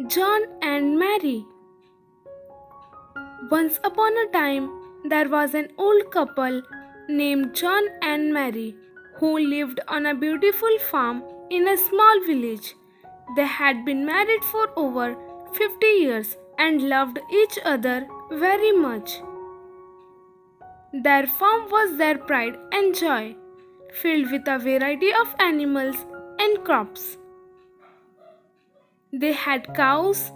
John and Mary. Once upon a time, there was an old couple named John and Mary who lived on a beautiful farm in a small village. They had been married for over 50 years and loved each other very much. Their farm was their pride and joy, filled with a variety of animals and crops. They had cows,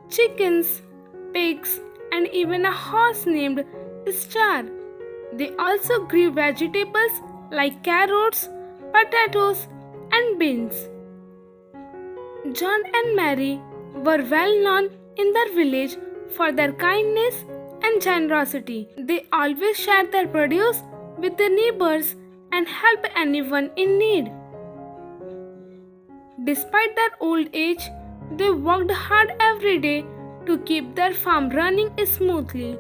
chickens, pigs, and even a horse named Star. They also grew vegetables like carrots, potatoes, and beans. John and Mary were well known in their village for their kindness and generosity. They always shared their produce with their neighbors and helped anyone in need. Despite their old age, they worked hard every day to keep their farm running smoothly.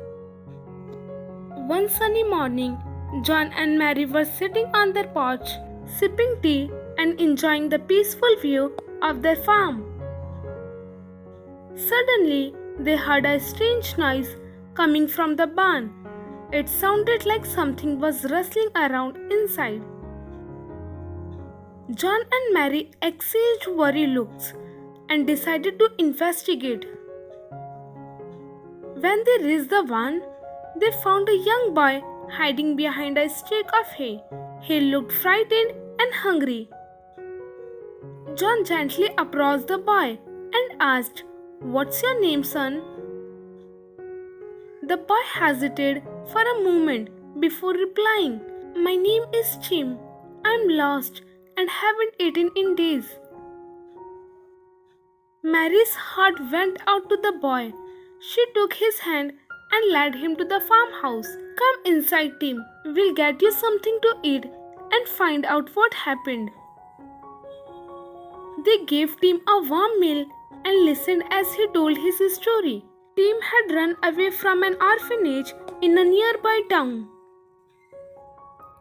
One sunny morning, John and Mary were sitting on their porch, sipping tea and enjoying the peaceful view of their farm. Suddenly, they heard a strange noise coming from the barn. It sounded like something was rustling around inside. John and Mary exchanged worried looks and decided to investigate. When they reached the barn, they found a young boy hiding behind a stack of hay. He looked frightened and hungry. John gently approached the boy and asked, "What's your name, son?" The boy hesitated for a moment before replying, "My name is Tim. I'm lost and haven't eaten in days." Mary's heart went out to the boy. She took his hand and led him to the farmhouse. "Come inside, Tim. We'll get you something to eat and find out what happened." They gave Tim a warm meal and listened as he told his story. Tim had run away from an orphanage in a nearby town.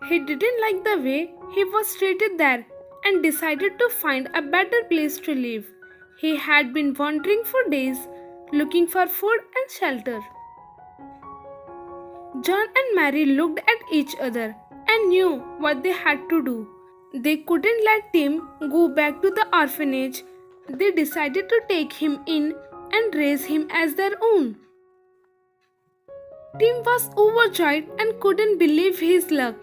He didn't like the way he was treated there and decided to find a better place to live. He had been wandering for days, looking for food and shelter. John and Mary looked at each other and knew what they had to do. They couldn't let Tim go back to the orphanage. They decided to take him in and raise him as their own. Tim was overjoyed and couldn't believe his luck.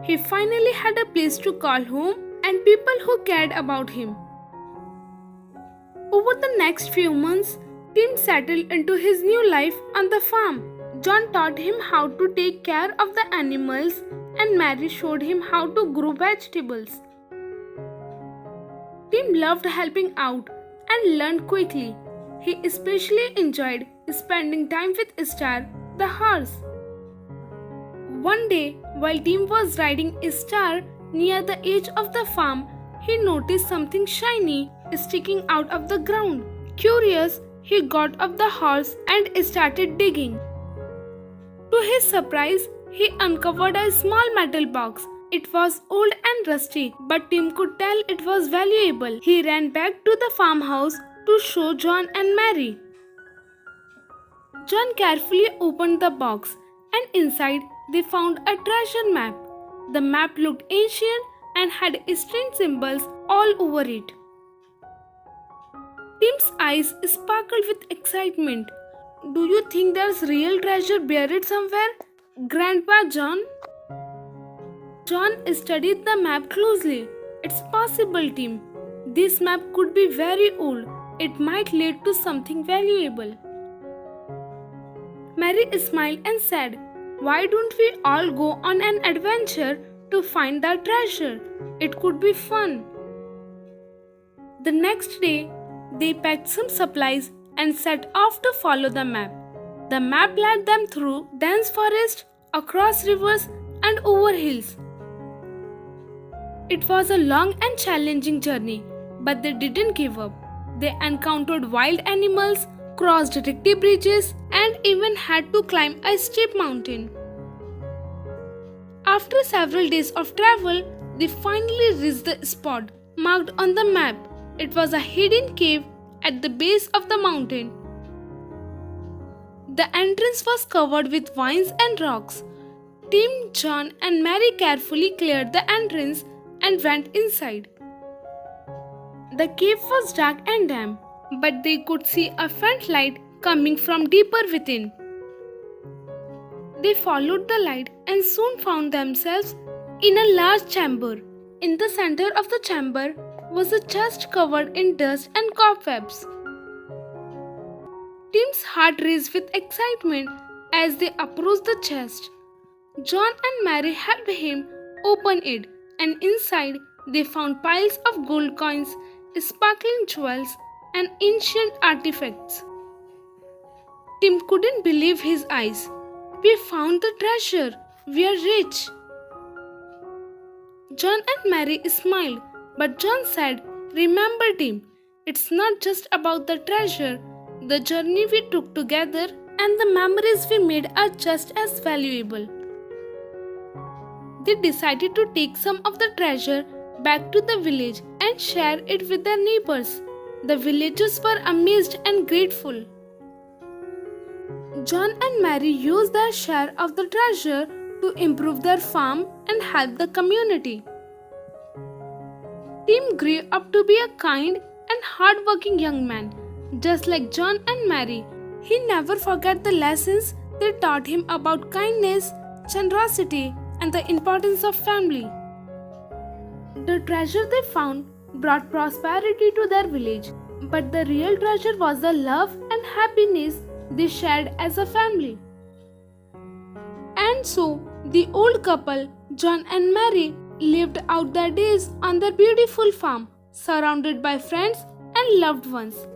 He finally had a place to call home and people who cared about him. Over the next few months, Tim settled into his new life on the farm. John taught him how to take care of the animals and Mary showed him how to grow vegetables. Tim loved helping out and learned quickly. He especially enjoyed spending time with Star, the horse. One day, while Tim was riding Star near the edge of the farm, he noticed something shiny sticking out of the ground. Curious, he got off the horse and started digging. To his surprise, he uncovered a small metal box. It was old and rusty, but Tim could tell it was valuable. He ran back to the farmhouse to show John and Mary. John carefully opened the box, and inside they found a treasure map. The map looked ancient and had strange symbols all over it. Tim's eyes sparkled with excitement. "Do you think there's real treasure buried somewhere, Grandpa John?" John studied the map closely. "It's possible, Tim. This map could be very old. It might lead to something valuable." Mary smiled and said, "Why don't we all go on an adventure to find that treasure? It could be fun." The next day, they packed some supplies and set off to follow the map. The map led them through dense forest, across rivers, and over hills. It was a long and challenging journey, but they didn't give up. They encountered wild animals, crossed rickety bridges, and even had to climb a steep mountain. After several days of travel, they finally reached the spot marked on the map. It was a hidden cave at the base of the mountain. The entrance was covered with vines and rocks. Tim, John, and Mary carefully cleared the entrance and went inside. The cave was dark and damp, but they could see a faint light coming from deeper within. They followed the light and soon found themselves in a large chamber. In the center of the chamber was a chest covered in dust and cobwebs. Tim's heart raced with excitement as they approached the chest. John and Mary helped him open it, and inside they found piles of gold coins, sparkling jewels, and ancient artifacts. Tim couldn't believe his eyes. "We found the treasure! We are rich!" John and Mary smiled, but John said, "Remember, Tim, it's not just about the treasure. The journey we took together and the memories we made are just as valuable." They decided to take some of the treasure back to the village and share it with their neighbors. The villagers were amazed and grateful. John and Mary used their share of the treasure to improve their farm and help the community. Tim grew up to be a kind and hardworking young man. Just like John and Mary, he never forgot the lessons they taught him about kindness, generosity, and the importance of family. The treasure they found brought prosperity to their village, but the real treasure was the love and happiness they shared as a family. And so, the old couple, John and Mary, lived out their days on their beautiful farm, surrounded by friends and loved ones.